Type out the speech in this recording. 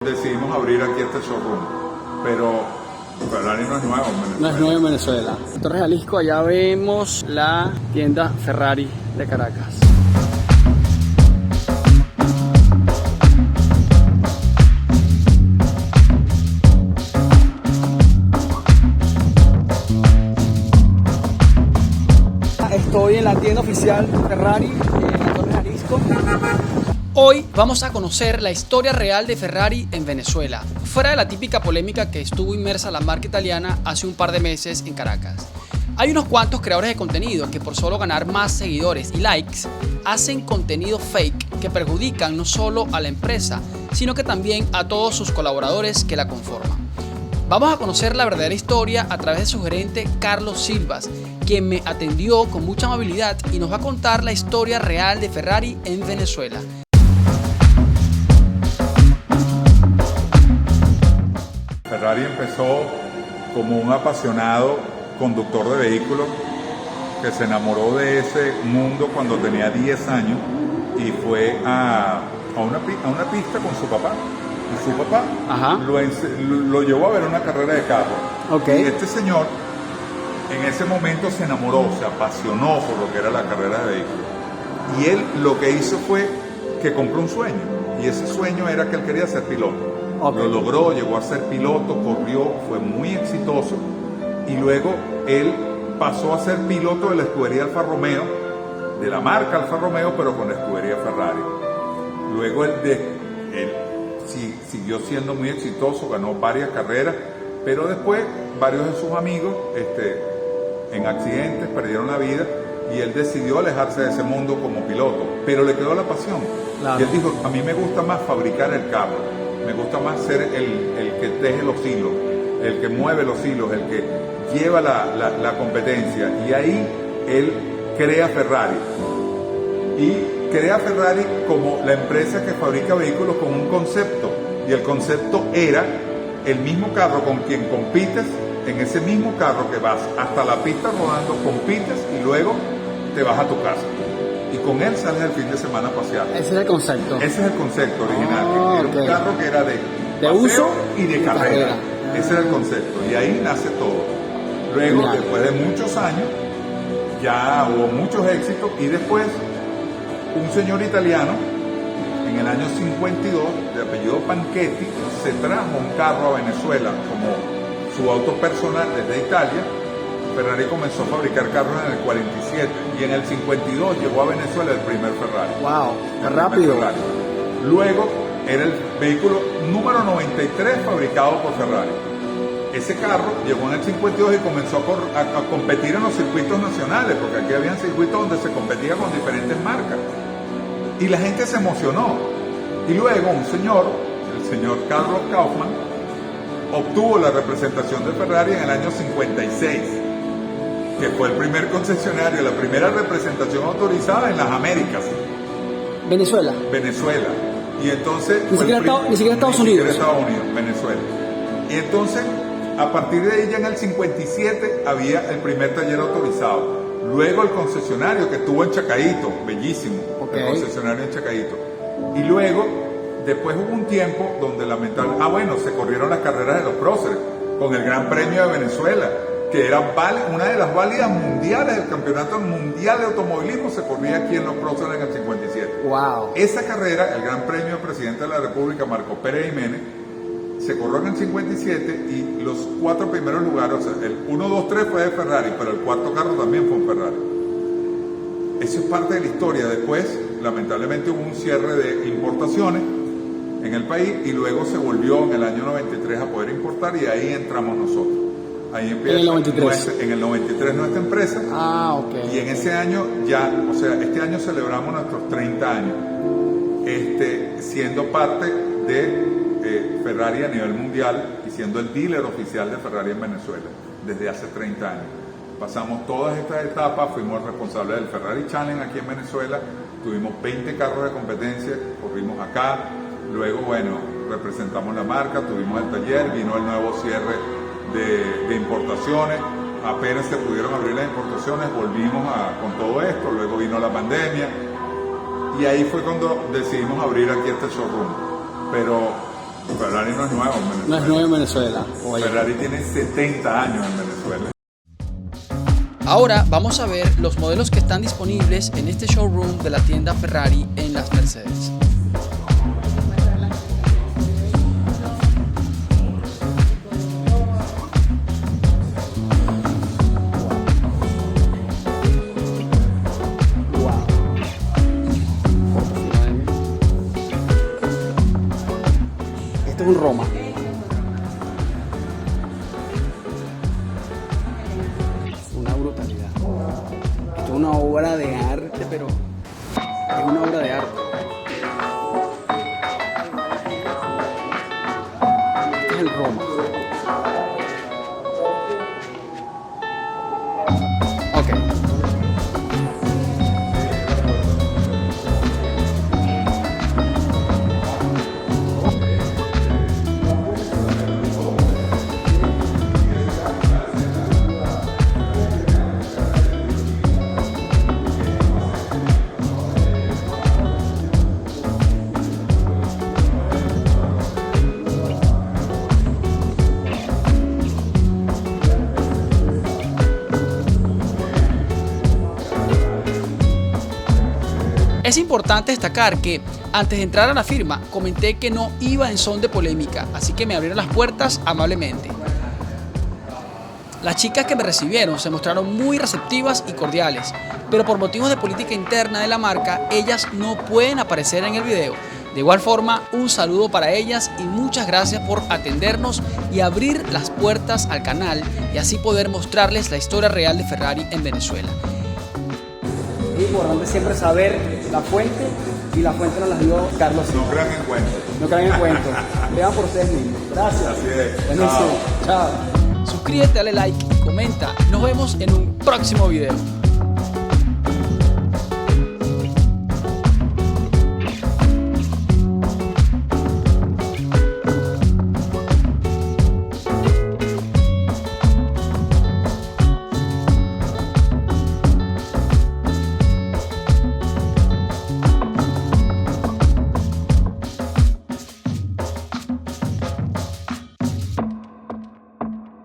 Decidimos abrir aquí este showroom, pero Ferrari no es nuevo en Venezuela. No es nuevo en Venezuela. En Torres Jalisco, allá vemos la tienda Ferrari de Caracas. Estoy en la tienda oficial Ferrari en Torres Jalisco. Hoy vamos a conocer la historia real de Ferrari en Venezuela, fuera de la típica polémica que estuvo inmersa la marca italiana hace un par de meses en Caracas. Hay unos cuantos creadores de contenido que por solo ganar más seguidores y likes hacen contenido fake que perjudican no solo a la empresa, sino que también a todos sus colaboradores que la conforman. Vamos a conocer la verdadera historia a través de su gerente Carlos Silvas, quien me atendió con mucha amabilidad y nos va a contar la historia real de Ferrari en Venezuela. Ferrari empezó como un apasionado conductor de vehículos que se enamoró de ese mundo cuando tenía 10 años y fue a una pista con su papá. Y su papá lo llevó a ver una carrera de carro. Okay. Y este señor en ese momento se enamoró, se apasionó por lo que era la carrera de vehículos. Y él lo que hizo fue que compró un sueño. Y ese sueño era que él quería ser piloto. Okay. Lo logró, llegó a ser piloto, corrió, fue muy exitoso y luego él pasó a ser piloto de la escudería Alfa Romeo, de la marca Alfa Romeo, pero con la escudería Ferrari. Luego él siguió siendo muy exitoso, ganó varias carreras, pero después varios de sus amigos en accidentes perdieron la vida y él decidió alejarse de ese mundo como piloto, pero le quedó la pasión. Claro. Y él dijo, a mí me gusta más fabricar el carro. Me gusta más ser el que teje los hilos, el que mueve los hilos, el que lleva la competencia. Y ahí él crea Ferrari. Y crea Ferrari como la empresa que fabrica vehículos con un concepto. Y el concepto era el mismo carro con quien compites, en ese mismo carro que vas hasta la pista rodando, compites y luego te vas a tu casa. Y con él sales el fin de semana a pasear. Ese es el concepto. Ese es el concepto original. Era un carro que era de uso y de carrera. Ese era el concepto. Y ahí nace todo. Luego, después de muchos años, ya hubo muchos éxitos. Y después, un señor italiano, en el año 52, de apellido Panchetti, se trajo un carro a Venezuela como su auto personal desde Italia. Ferrari comenzó a fabricar carros en el 47 y en el 52 llegó a Venezuela el primer Ferrari. ¡Wow! ¡Qué rápido! Luego era el vehículo número 93 fabricado por Ferrari. Ese carro llegó en el 52 y comenzó a competir en los circuitos nacionales, porque aquí había circuitos donde se competía con diferentes marcas. Y la gente se emocionó. Y luego el señor Carlos Kaufmann, obtuvo la representación de Ferrari en el año 56. Que fue el primer concesionario, la primera representación autorizada en las Américas. Venezuela. Y entonces... Ni siquiera Estados Unidos. Venezuela. Y entonces, a partir de ahí ya en el 57 había el primer taller autorizado. Luego el concesionario que estuvo en Chacaíto, bellísimo, el concesionario en Chacaíto. Y luego, después hubo un tiempo donde lamentablemente, se corrieron las carreras de los próceres, con el Gran Premio de Venezuela, que era una de las válidas mundiales del Campeonato Mundial de Automovilismo, se corría aquí en los próceres en el 57. Wow. Esa carrera, el Gran Premio del Presidente de la República, Marco Pérez Jiménez, se corrió en el 57 y los 4 primeros lugares, o sea, el 1, 2, 3 fue de Ferrari, pero el cuarto carro también fue un Ferrari. Eso es parte de la historia. Después, lamentablemente, hubo un cierre de importaciones en el país y luego se volvió en el año 93 a poder importar y ahí entramos nosotros. Ahí empieza en el 93. En el 93 nuestra empresa. Ok. Y en ese año ya, o sea, este año celebramos nuestros 30 años, siendo parte de Ferrari a nivel mundial y siendo el dealer oficial de Ferrari en Venezuela desde hace 30 años. Pasamos todas estas etapas, fuimos responsables del Ferrari Challenge aquí en Venezuela, tuvimos 20 carros de competencia, corrimos acá, luego, representamos la marca, tuvimos el taller, vino el nuevo cierre de importaciones, apenas se pudieron abrir las importaciones, volvimos con todo esto, luego vino la pandemia y ahí fue cuando decidimos abrir aquí este showroom. Pero Ferrari no es nuevo en Venezuela. No es nuevo en Venezuela. Oye. Ferrari tiene 70 años en Venezuela. Ahora vamos a ver los modelos que están disponibles en este showroom de la tienda Ferrari en Las Mercedes. Este es un Roma. Una brutalidad. Esto es una obra de arte, pero es una obra de arte. Este es el Roma. Ok. Es importante destacar que antes de entrar a la firma comenté que no iba en son de polémica, así que me abrieron las puertas amablemente. Las chicas que me recibieron se mostraron muy receptivas y cordiales, pero por motivos de política interna de la marca, ellas no pueden aparecer en el video. De igual forma, un saludo para ellas y muchas gracias por atendernos y abrir las puertas al canal y así poder mostrarles la historia real de Ferrari en Venezuela. Es importante siempre saber la fuente y la fuente nos la dio Carlos. No crean en cuentos. No crean en cuentos. Vean por ustedes mismos. Gracias. Así es. Buenísimo. Chao. Suscríbete, dale like y comenta. Nos vemos en un próximo video.